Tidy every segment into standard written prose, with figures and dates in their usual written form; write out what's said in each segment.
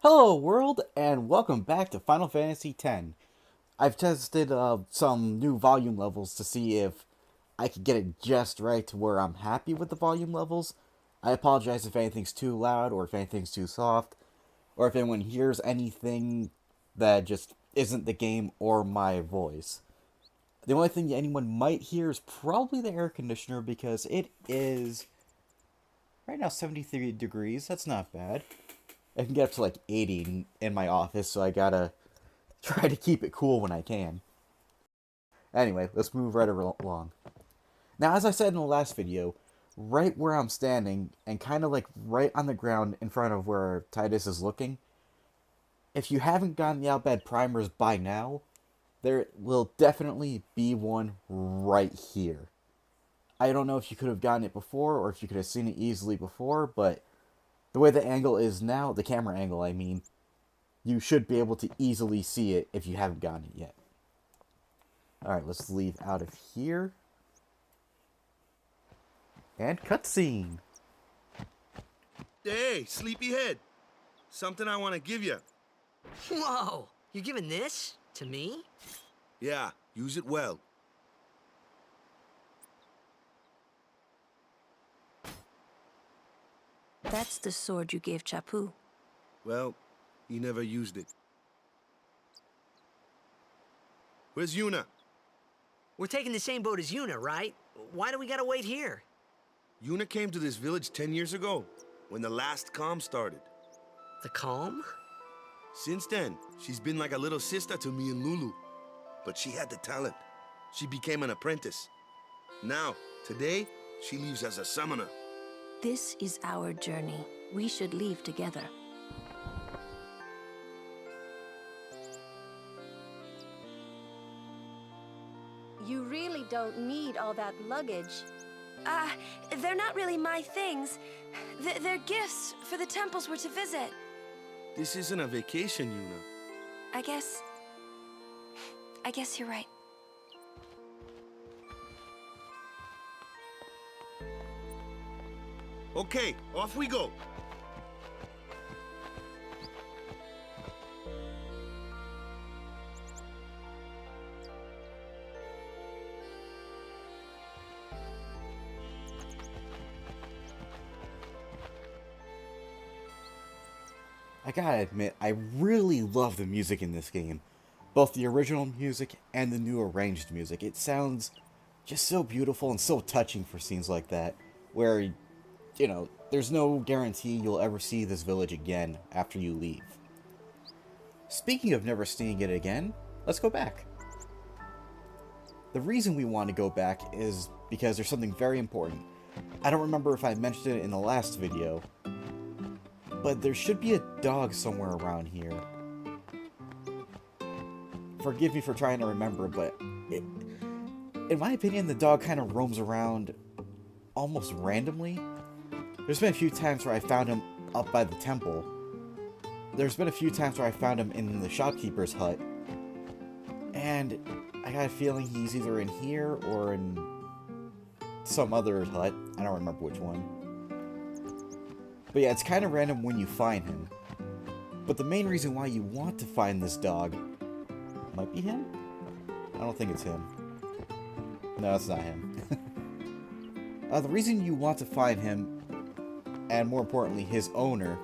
Hello world, and welcome back to Final Fantasy X. I've tested some new volume levels to see if I could get it just right to where I'm happy with the volume levels. I apologize if anything's too loud or if anything's too soft, or if anyone hears anything that just isn't the game or my voice. The only thing anyone might hear is probably the air conditioner because it is right now 73 degrees. That's not bad. I can get up to like 80 in my office, so I gotta try to keep it cool when I can. Anyway, let's move right along. Now, as I said in the last video, right where I'm standing, and kind of like right on the ground in front of where Titus is looking, if you haven't gotten the Outbad primers by now, there will definitely be one right here. I don't know if you could have gotten it before, or if you could have seen it easily before, but the way the angle is now, the camera angle I mean, you should be able to easily see it if you haven't gotten it yet. Alright, let's leave out of here. And cutscene. Hey, sleepyhead. Something I want to give you. Whoa! You're giving this to me? Yeah, use it well. That's the sword you gave Chapu. Well, he never used it. Where's Yuna? We're taking the same boat as Yuna, right? Why do we gotta wait here? Yuna came to this village 10 years ago, when the last calm started. The calm? Since then, she's been like a little sister to me and Lulu. But she had the talent. She became an apprentice. Now, today, she leaves as a summoner. This is our journey. We should leave together. You really don't need all that luggage. They're not really my things. They're gifts for the temples we're to visit. This isn't a vacation, Yuna. I guess you're right. Okay, off we go. I gotta admit, I really love the music in this game. Both the original music and the new arranged music. It sounds just so beautiful and so touching for scenes like that, where, you know, there's no guarantee you'll ever see this village again after you leave. Speaking of never seeing it again, let's go back. The reason we want to go back is because there's something very important. I don't remember if I mentioned it in the last video, but there should be a dog somewhere around here. Forgive me for trying to remember, but in my opinion, the dog kind of roams around almost randomly. There's been a few times where I found him up by the temple. There's been a few times where I found him in the shopkeeper's hut. And I got a feeling he's either in here or in some other hut. I don't remember which one. But yeah, it's kind of random when you find him. But the main reason why you want to find this dog might be him? I don't think it's him. No, it's not him. The reason you want to find him, and more importantly his owner,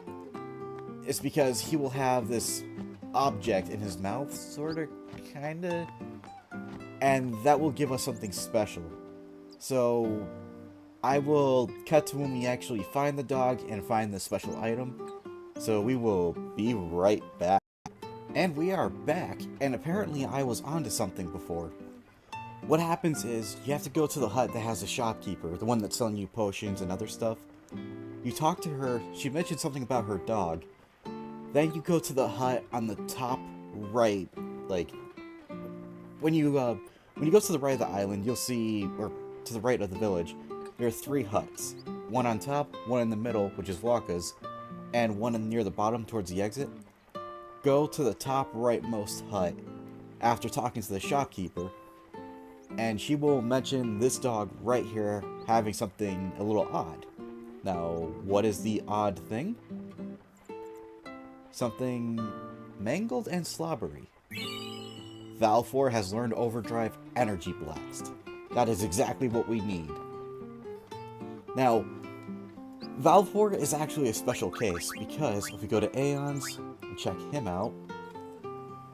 is because he will have this object in his mouth, sorta, kinda, and that will give us something special. So I will cut to when we actually find the dog and find the special item. So we will be right back. And we are back, and apparently I was onto something before. What happens is, you have to go to the hut that has a shopkeeper, the one that's selling you potions and other stuff. You talk to her, she mentioned something about her dog. Then you go to the hut on the top right, like, when you go to the right of the island, you'll see, or to the right of the village, there are 3 huts. One on top, one in the middle, which is Waka's, and one near the bottom towards the exit. Go to the top rightmost hut after talking to the shopkeeper, and she will mention this dog right here having something a little odd. Now, what is the odd thing? something mangled and slobbery. Valfor has learned Overdrive Energy Blast. That is exactly what we need. Now, Valfor is actually a special case because if we go to Aeons and check him out,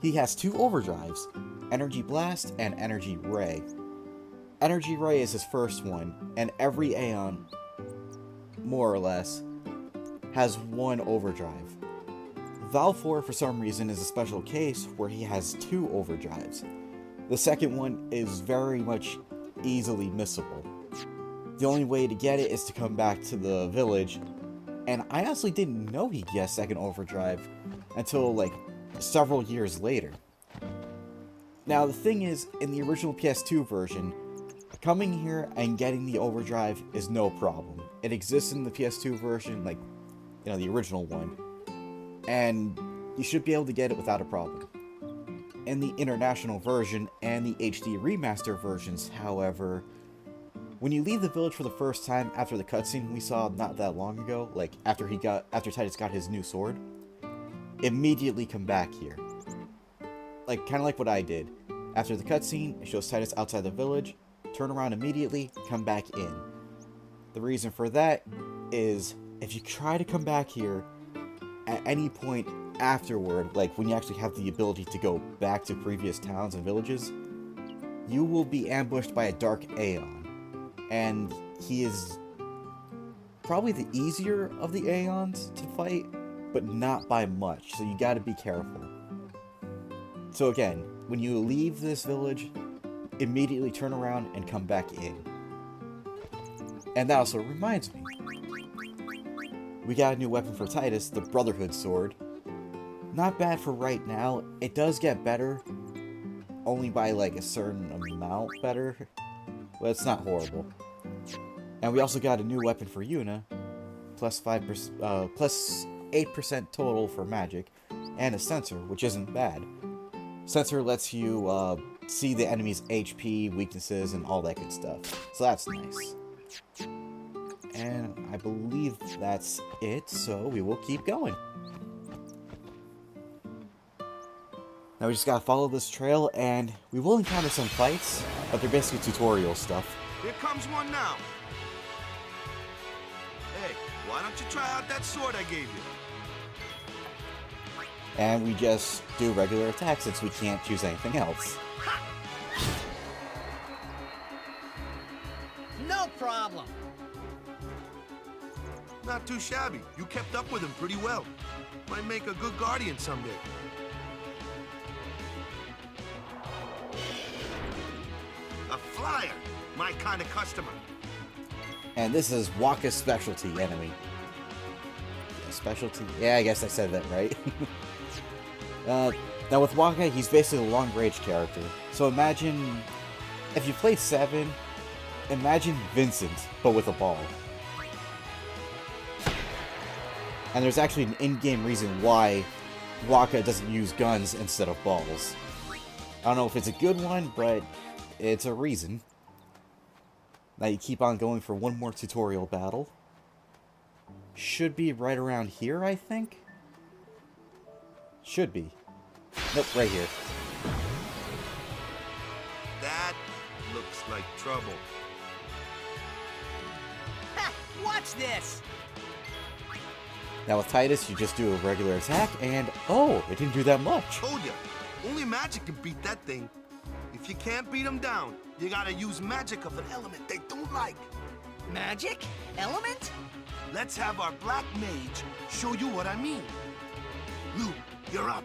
he has 2 overdrives, Energy Blast and Energy Ray. Energy Ray is his first one, and every Aeon, more or less, has 1 overdrive. Valfor, for some reason, is a special case where he has 2 overdrives. The second one is very much easily missable. The only way to get it is to come back to the village, and I honestly didn't know he get a second overdrive until like several years later. Now the thing is, in the original PS2 version, coming here and getting the overdrive is no problem. It exists in the PS2 version, like, you know, the original one, and you should be able to get it without a problem. In the international version and the HD remaster versions, however, when you leave the village for the first time after the cutscene we saw not that long ago, like after Titus got his new sword, immediately come back here. Like, kind of like what I did. After the cutscene, it shows Titus outside the village, turn around immediately, come back in. The reason for that is, if you try to come back here at any point afterward, like when you actually have the ability to go back to previous towns and villages, you will be ambushed by a Dark Aeon. And he is probably the easier of the Aeons to fight, but not by much, so you gotta be careful. So again, when you leave this village, immediately turn around and come back in. And that also reminds me, we got a new weapon for Titus, the Brotherhood Sword. Not bad for right now. It does get better, only by like a certain amount better, but it's not horrible. And we also got a new weapon for Yuna, plus 8% total for magic, and a sensor, which isn't bad. Sensor lets you see the enemy's HP, weaknesses, and all that good stuff. So that's nice. And I believe that's it, so we will keep going. Now we just gotta follow this trail, and we will encounter some fights, but they're basically tutorial stuff. Here comes one now. Hey, why don't you try out that sword I gave you? And we just do regular attacks since we can't choose anything else. No problem. Not too shabby. You kept up with him pretty well. Might make a good guardian someday. A flyer! My kind of customer. And this is Wakka's specialty enemy. Yeah, specialty? Yeah, I guess I said that right. Now with Wakka, he's basically a long-range character. So imagine, if you played 7, imagine Vincent, but with a ball. And there's actually an in-game reason why Wakka doesn't use guns instead of balls. I don't know if it's a good one, but it's a reason. Now you keep on going for one more tutorial battle. Should be right around here, I think? Should be. Nope, right here. That looks like trouble. Ha! Watch this! Now with Titus, you just do a regular attack, and oh, it didn't do that much. Told ya, only magic can beat that thing. If you can't beat them down, you gotta use magic of an element they don't like. Magic? Element? Let's have our black mage show you what I mean. Lou, you're up.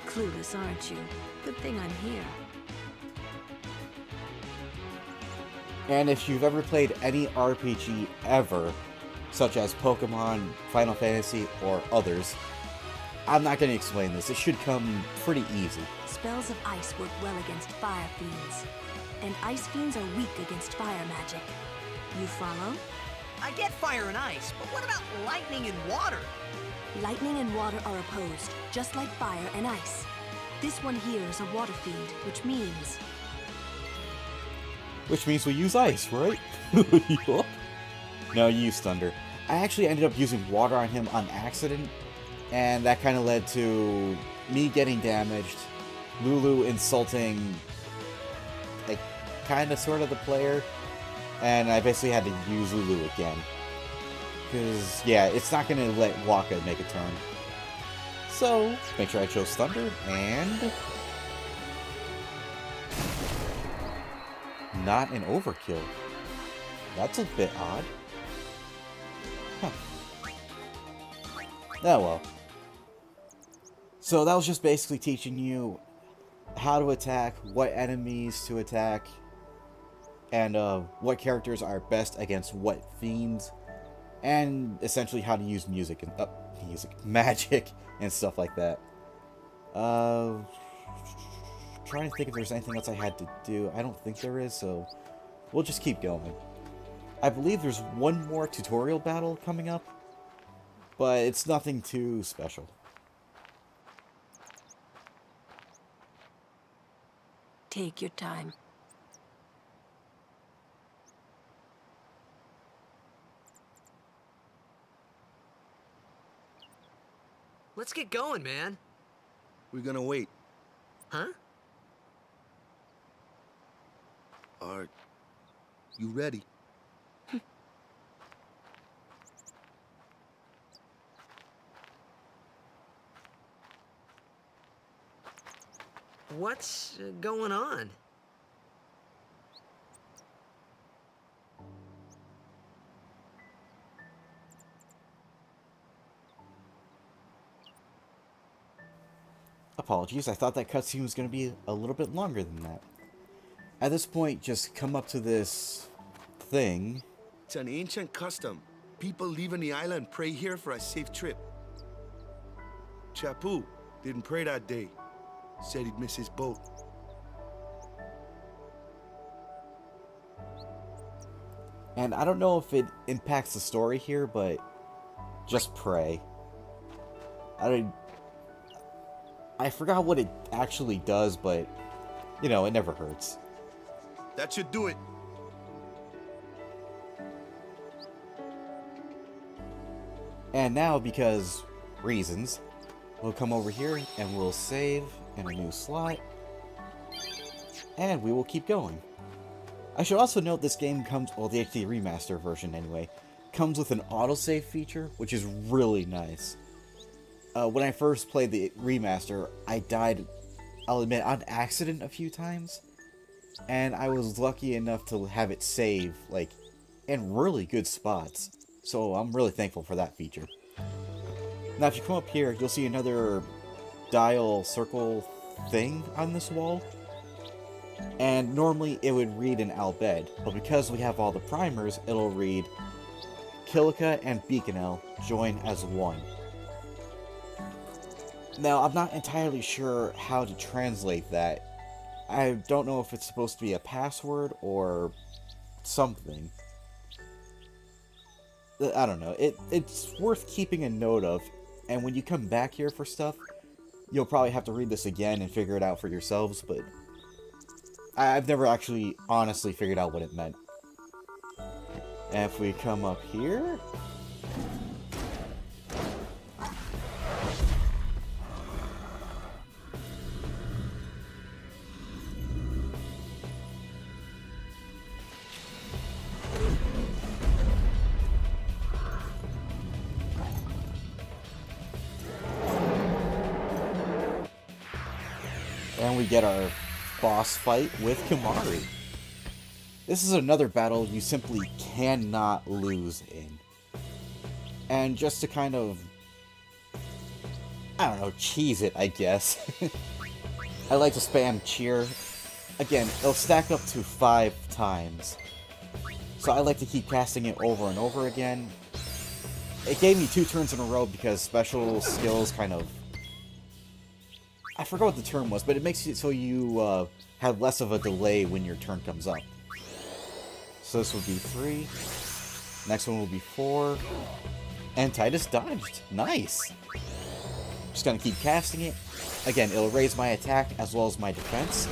Clueless, aren't you? Good thing I'm here. And if you've ever played any RPG ever, such as Pokemon, Final Fantasy, or others, I'm not going to explain this. It should come pretty easy. Spells of ice work well against fire fiends, and ice fiends are weak against fire magic. You follow? I get fire and ice, but what about lightning and water? Lightning and water are opposed, just like fire and ice. This one here is a water fiend, which means... Which means we use ice, right? Yup. No, you use thunder. I actually ended up using water on him on accident, And that kind of led to me getting damaged, Lulu insulting, like, kind of sort of the player, and I basically had to use Lulu again. Because, yeah, it's not going to let Waka make a turn. So, make sure I chose Thunder, and... not an overkill. That's a bit odd. Huh. Oh well. So that was just basically teaching you how to attack, what enemies to attack, and what characters are best against what fiends, and essentially how to use music and magic and stuff like that. Trying to think if there's anything else I had to do. I don't think there is, so we'll just keep going. I believe there's one more tutorial battle coming up, but it's nothing too special. Take your time. Let's get going, man. We're gonna wait. Huh? Are you ready? What's going on? Apologies, I thought that cutscene was going to be a little bit longer than that. At this point, just come up to this thing. It's an ancient custom. People leaving the island pray here for a safe trip. Chapu didn't pray that day. Said he'd miss his boat. And I don't know if it impacts the story here, but just pray. I forgot what it actually does, but, you know, it never hurts. That should do it. And now, because reasons, we'll come over here and we'll save in a new slot. And we will keep going. I should also note this game comes, well, the HD Remaster version anyway, comes with an autosave feature, which is really nice. When I first played the Remaster, I died, I'll admit, on accident a few times. And I was lucky enough to have it save, like, in really good spots. So I'm really thankful for that feature. Now if you come up here, you'll see another dial circle thing on this wall. And normally it would read an Albed, but because we have all the primers, it'll read Kilika and Beaconel join as one. Now, I'm not entirely sure how to translate that. I don't know if it's supposed to be a password or something. I don't know. It's worth keeping a note of, and when you come back here for stuff, you'll probably have to read this again and figure it out for yourselves, but I've never actually honestly figured out what it meant. And if we come up here... and we get our boss fight with Kimari. This is another battle you simply cannot lose in. And just to kind of, I don't know, cheese it, I guess. I like to spam cheer. Again, it'll stack up to 5 times. So I like to keep casting it over and over again. It gave me 2 turns in a row because special skills kind of... I forgot what the term was, but it makes it so you have less of a delay when your turn comes up. So this would be 3. Next one will be 4. And Titus dodged. Nice! Just gonna keep casting it. Again, it'll raise my attack as well as my defense.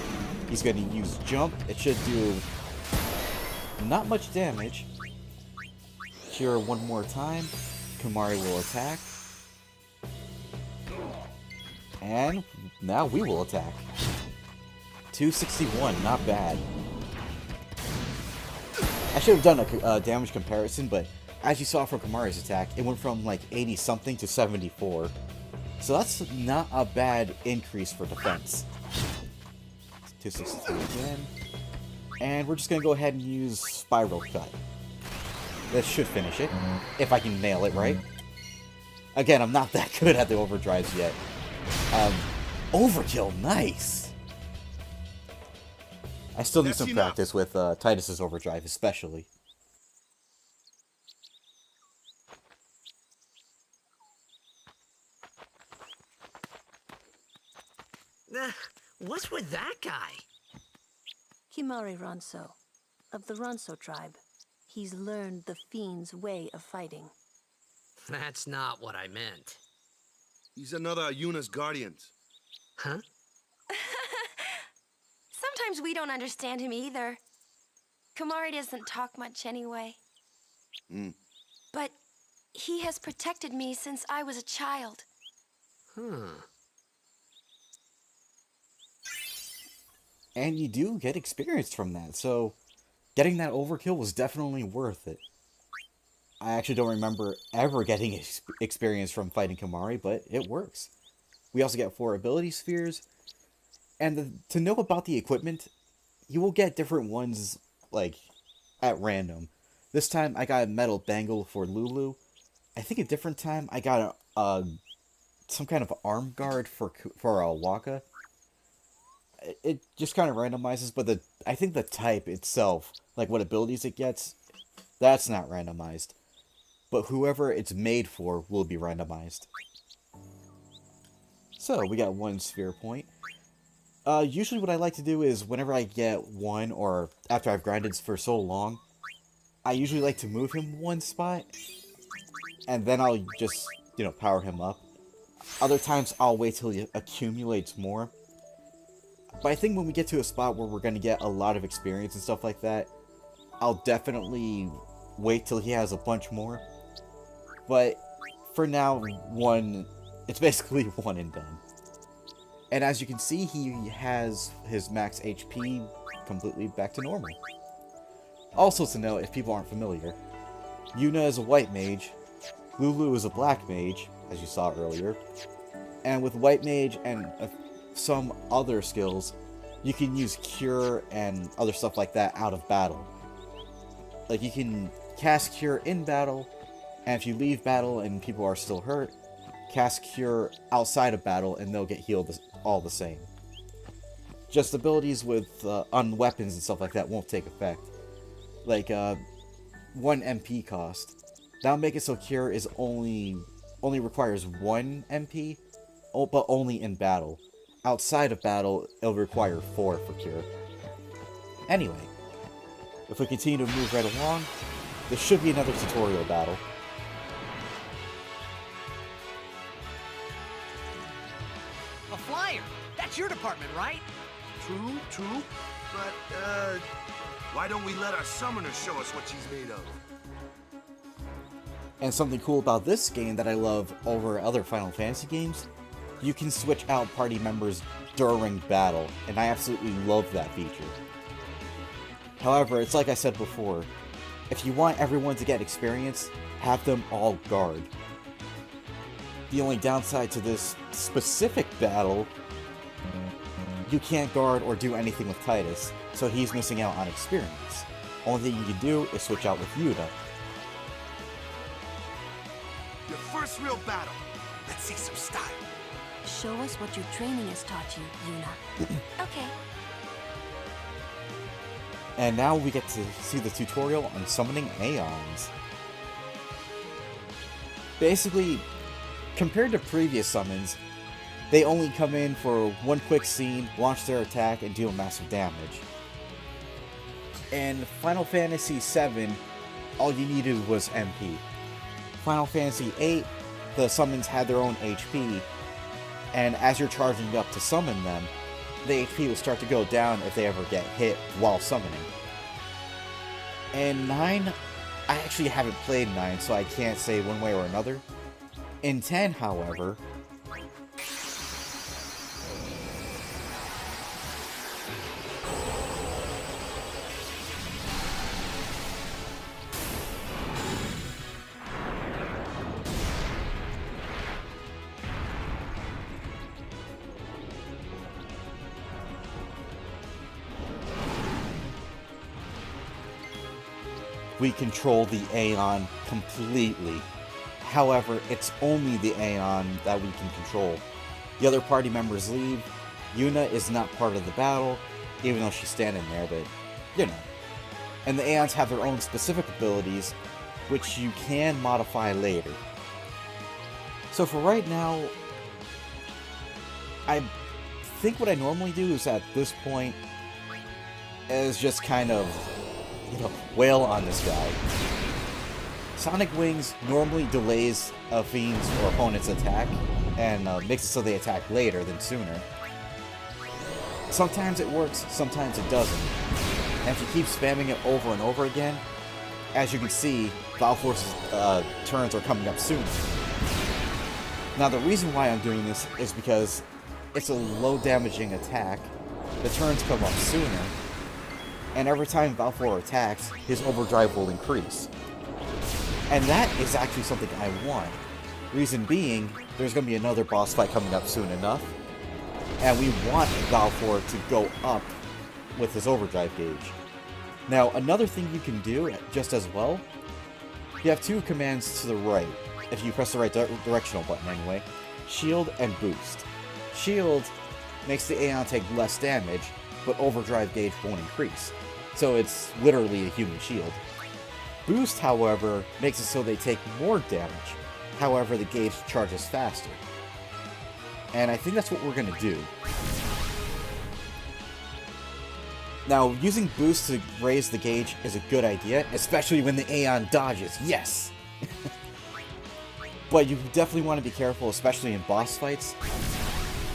He's gonna use jump. It should do not much damage. Cheer one more time. Kimari will attack. And now we will attack. 261, not bad. I should have done a damage comparison, but as you saw from Kimahri's attack, it went from like 80 something to 74. So that's not a bad increase for defense. 263 again. And we're just going to go ahead and use Spiral Cut. That should finish it, if I can nail it right. Again, I'm not that good at the overdrives yet. Overkill, nice! I still need some practice with Titus's overdrive, especially. What's with that guy? Kimahri Ronso, of the Ronso tribe. He's learned the Fiend's way of fighting. That's not what I meant. He's another Yuna's guardians. Huh? Sometimes we don't understand him either. Kimahri doesn't talk much anyway. But he has protected me since I was a child. And you do get experience from that, so getting that overkill was definitely worth it. I actually don't remember ever getting experience from fighting Kimahri, but it works. We also get 4 ability spheres, and to know about the equipment, you will get different ones, like, at random. This time, I got a metal bangle for Lulu. I think a different time, I got some kind of arm guard for Waka. It just kind of randomizes, but I think the type itself, like what abilities it gets, that's not randomized. But whoever it's made for will be randomized. So, we got 1 sphere point. Usually what I like to do is, whenever I get one, or after I've grinded for so long, I usually like to move him 1 spot, and then I'll just, power him up. Other times, I'll wait till he accumulates more. But I think when we get to a spot where we're going to get a lot of experience and stuff like that, I'll definitely wait till he has a bunch more. But for now, it's basically 1 and done. And as you can see, he has his max HP completely back to normal. Also to note, if people aren't familiar, Yuna is a white mage, Lulu is a black mage, as you saw earlier, and with white mage and some other skills, you can use Cure and other stuff like that out of battle. Like, you can cast Cure in battle, and if you leave battle and people are still hurt, cast Cure outside of battle and they'll get healed all the same. Just abilities with on weapons and stuff like that won't take effect. Like, 1 MP cost. That'll make it so Cure is only requires 1 MP, but only in battle. Outside of battle, it'll require 4 for Cure. Anyway, if we continue to move right along, there should be another tutorial battle. A flyer! That's your department, right? True. But, why don't we let our summoner show us what she's made of? And something cool about this game that I love over other Final Fantasy games, you can switch out party members during battle, and I absolutely love that feature. However, it's like I said before, if you want everyone to get experience, have them all guard. The only downside to this specific battle, you can't guard or do anything with Titus, so he's missing out on experience. Only thing you can do is switch out with Yuta. Your first real battle. Let's see some style. Show us what your training has taught you, Yuna. Okay. And now we get to see the tutorial on summoning Aeons. Basically, compared to previous summons, they only come in for 1 quick scene, launch their attack, and deal massive damage. In Final Fantasy VII, all you needed was MP. Final Fantasy VIII, the summons had their own HP, and as you're charging up to summon them, the HP will start to go down if they ever get hit while summoning. In 9, I actually haven't played 9, so I can't say one way or another. In 10, however, we control the Aeon completely. However, it's only the Aeon that we can control. The other party members leave. Yuna is not part of the battle, even though she's standing there, but, you know. And the Aeons have their own specific abilities, which you can modify later. So for right now, I think what I normally do is at this point is just kind of, wail on this guy. Sonic Wings normally delays a fiend's or opponent's attack and makes it so they attack later than sooner. Sometimes it works, sometimes it doesn't. And if you keep spamming it over and over again, as you can see, Valforce's turns are coming up soon. Now the reason why I'm doing this is because it's a low damaging attack, the turns come up sooner, and every time Valfor attacks, his overdrive will increase. And that is actually something I want. Reason being, there's going to be another boss fight coming up soon enough, and we want Valfor to go up with his overdrive gauge. Now, another thing you can do, just as well, you have two commands to the right, if you press the right directional button anyway, shield and boost. Shield makes the Aeon take less damage, but overdrive gauge won't increase. So it's literally a human shield. Boost, however, makes it so they take more damage. However, the gauge charges faster. And I think that's what we're going to do. Now, using boost to raise the gauge is a good idea, especially when the Aeon dodges. Yes! But you definitely want to be careful, especially in boss fights,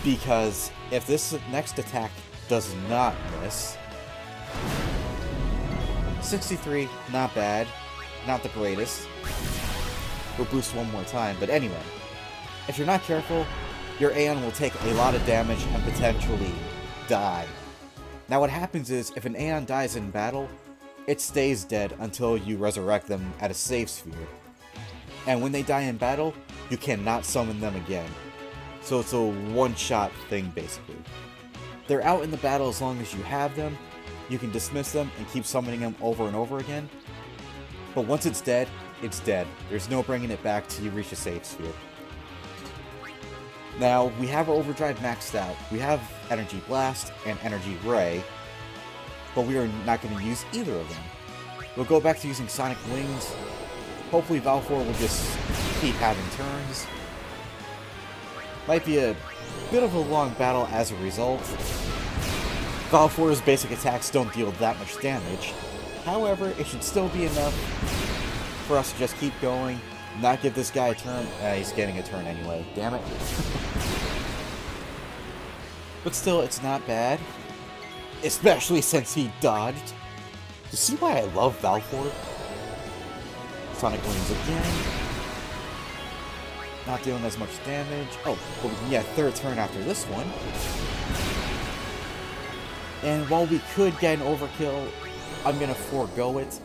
because if this next attack does not miss... 63, not bad, not the greatest. We'll boost one more time, but anyway. If you're not careful, your Aeon will take a lot of damage and potentially die. Now what happens is, if an Aeon dies in battle, it stays dead until you resurrect them at a save sphere. And when they die in battle, you cannot summon them again. So it's a one-shot thing, basically. They're out in the battle as long as you have them. You can dismiss them and keep summoning them over and over again. But once it's dead, it's dead. There's no bringing it back till you reach a save sphere. Now, we have our overdrive maxed out. We have Energy Blast and Energy Ray, but we are not going to use either of them. We'll go back to using Sonic Wings. Hopefully Valfor will just keep having turns. Might be a bit of a long battle as a result. Valfor's basic attacks don't deal that much damage. However, it should still be enough for us to just keep going, not give this guy a turn. He's getting a turn anyway, damn it. But still, it's not bad. Especially since he dodged. You see why I love Valfor? Sonic Wings again. Not doing as much damage. Oh, but we can get a third turn after this one. And while we could get an overkill, I'm gonna forego it.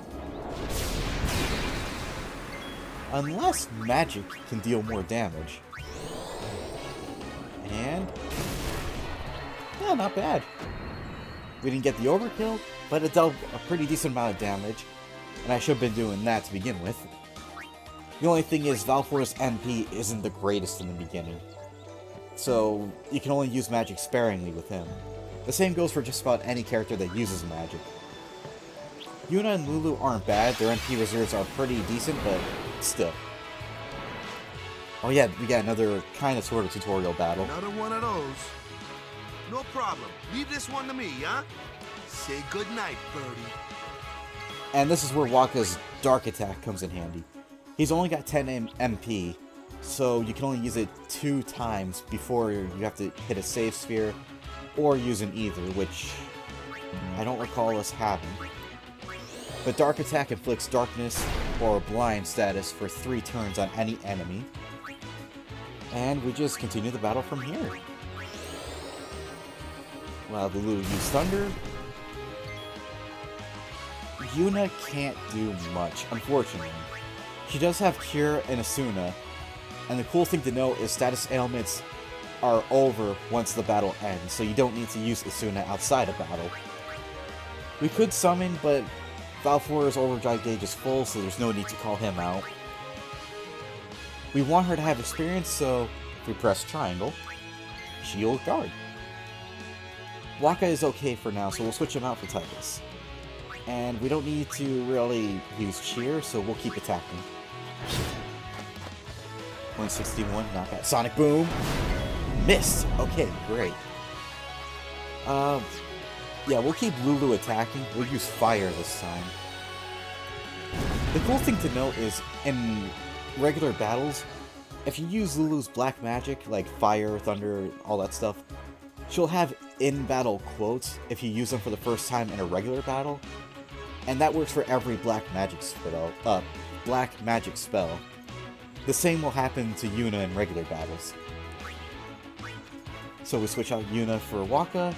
Unless magic can deal more damage. And... yeah, not bad. We didn't get the overkill, but it dealt a pretty decent amount of damage. And I should have been doing that to begin with. The only thing is, Valfor's MP isn't the greatest in the beginning. So, you can only use magic sparingly with him. The same goes for just about any character that uses magic. Yuna and Lulu aren't bad, their MP reserves are pretty decent, but still. Oh yeah, we got another kind of sort of tutorial battle. Another one of those. No problem. Leave this one to me, huh? Say goodnight, birdie. And this is where Wakka's Dark Attack comes in handy. He's only got 10 MP, so you can only use it 2 times before you have to hit a save sphere, or use an Ether, which I don't recall us having. But Dark Attack inflicts darkness or blind status for 3 turns on any enemy. And we just continue the battle from here. While the Lulu used Thunder, Yuna can't do much, unfortunately. She does have Cure and Asuna, and the cool thing to note is status ailments are over once the battle ends, so you don't need to use Asuna outside of battle. We could summon, but Valfora's overdrive gauge is full, so there's no need to call him out. We want her to have experience, so if we press triangle, shield guard. Waka is okay for now, so we'll switch him out for Titus. And we don't need to really use cheer, so we'll keep attacking. 161, not bad. Sonic Boom! Missed! Okay, great. Yeah, we'll keep Lulu attacking. We'll use fire this time. The cool thing to note is, in regular battles, if you use Lulu's black magic, like fire, thunder, all that stuff, she'll have in-battle quotes if you use them for the first time in a regular battle, and that works for every black magic spell. The same will happen to Yuna in regular battles. So we switch out Yuna for Waka.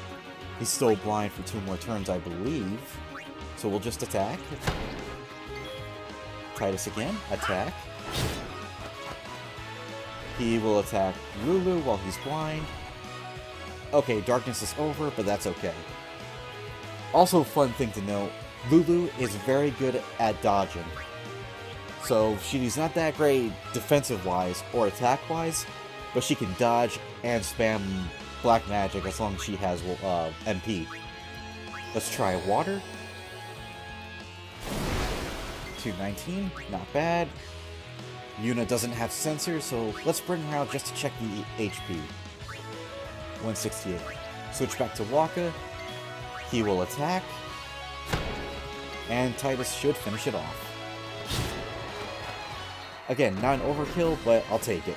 He's still blind for 2 more turns, I believe. So we'll just attack. Titus again, attack. He will attack Lulu while he's blind. Okay, darkness is over, but that's okay. Also, fun thing to note, Lulu is very good at dodging. So she's not that great defensive-wise or attack-wise, but she can dodge and spam black magic as long as she has MP. Let's try water. 219, not bad. Yuna doesn't have sensors, so let's bring her out just to check the HP. 168. Switch back to Waka. He will attack. And Titus should finish it off. Again, not an overkill, but I'll take it.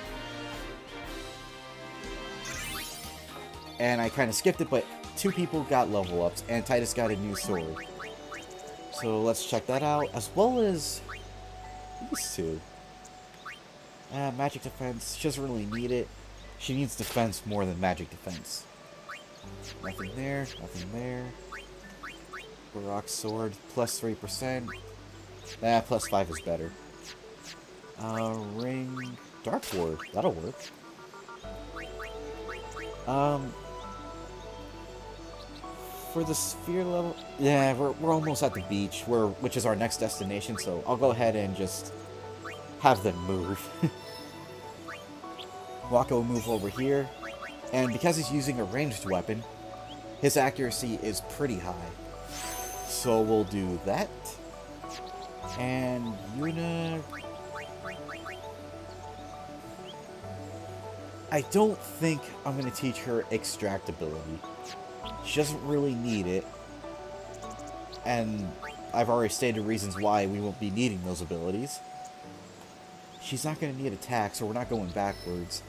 And I kind of skipped it, but 2 people got level ups, and Titus got a new sword. So let's check that out, as well as these 2. Magic defense, she doesn't really need it. She needs defense more than magic defense. Nothing there, nothing there. Baroque sword, plus 3%. Plus 5 is better. Ring, Dark Ward, that'll work. For the sphere level, yeah, we're almost at the beach, which is our next destination, so I'll go ahead and just have them move. Waka will move over here, and because he's using a ranged weapon, his accuracy is pretty high. So we'll do that. And Yuna, I don't think I'm going to teach her extract ability. She doesn't really need it, and I've already stated reasons why we won't be needing those abilities. She's not going to need attack, so we're not going backwards.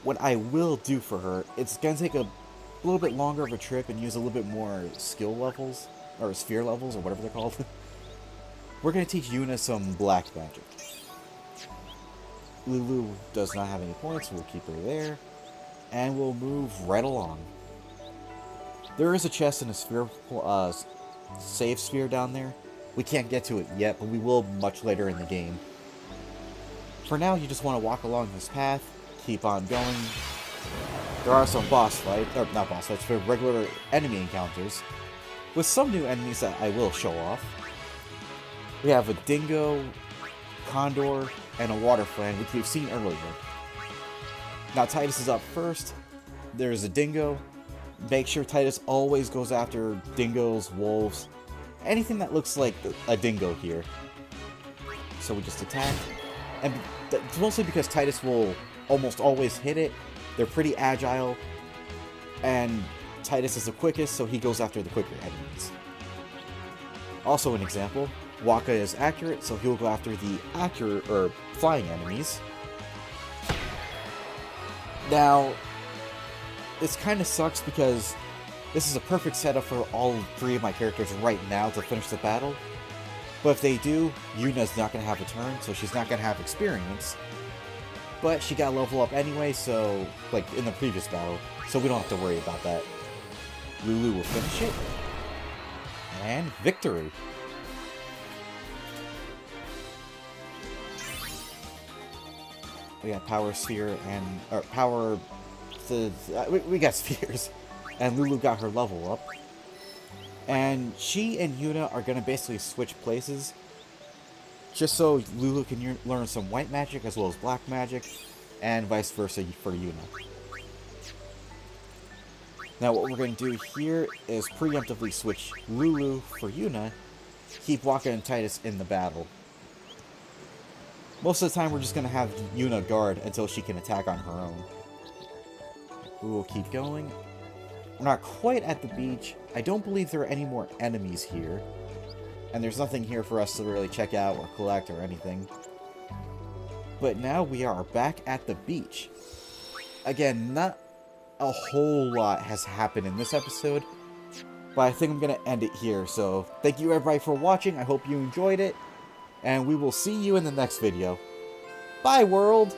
What I will do for her, it's going to take a little bit longer of a trip and use a little bit more skill levels, or sphere levels, or whatever they're called. We're going to teach Yuna some black magic. Lulu does not have any points, so we'll keep her there. And we'll move right along. There is a chest in a sphere, save sphere down there. We can't get to it yet, but we will much later in the game. For now, you just want to walk along this path, keep on going. There are some boss fights, or not boss fights, but regular enemy encounters, with some new enemies that I will show off. We have a dingo, condor, and a water fan, which we've seen earlier. Now Titus is up first. There's a dingo. Make sure Titus always goes after dingoes, wolves, anything that looks like a dingo here. So we just attack. And it's mostly because Titus will almost always hit it. They're pretty agile. And Titus is the quickest, so he goes after the quicker enemies. Also an example, Waka is accurate, so he'll go after the accurate, or flying enemies. Now, this kind of sucks because this is a perfect setup for all 3 of my characters right now to finish the battle. But if they do, Yuna's not going to have a turn, so she's not going to have experience. But she got level up anyway, so, like in the previous battle, so we don't have to worry about that. Lulu will finish it. And victory! We got Power Sphere and... or Power... we got spheres. And Lulu got her level up. And she and Yuna are going to basically switch places. Just so Lulu can learn some white magic as well as black magic. And vice versa for Yuna. Now what we're going to do here is preemptively switch Lulu for Yuna. Keep Waka and Titus in the battle. Most of the time we're just going to have Yuna guard until she can attack on her own. We'll keep going. We're not quite at the beach. I don't believe there are any more enemies here. And there's nothing here for us to really check out or collect or anything. But now we are back at the beach. Again, not a whole lot has happened in this episode. But I think I'm going to end it here. So thank you everybody for watching. I hope you enjoyed it. And we will see you in the next video. Bye, world!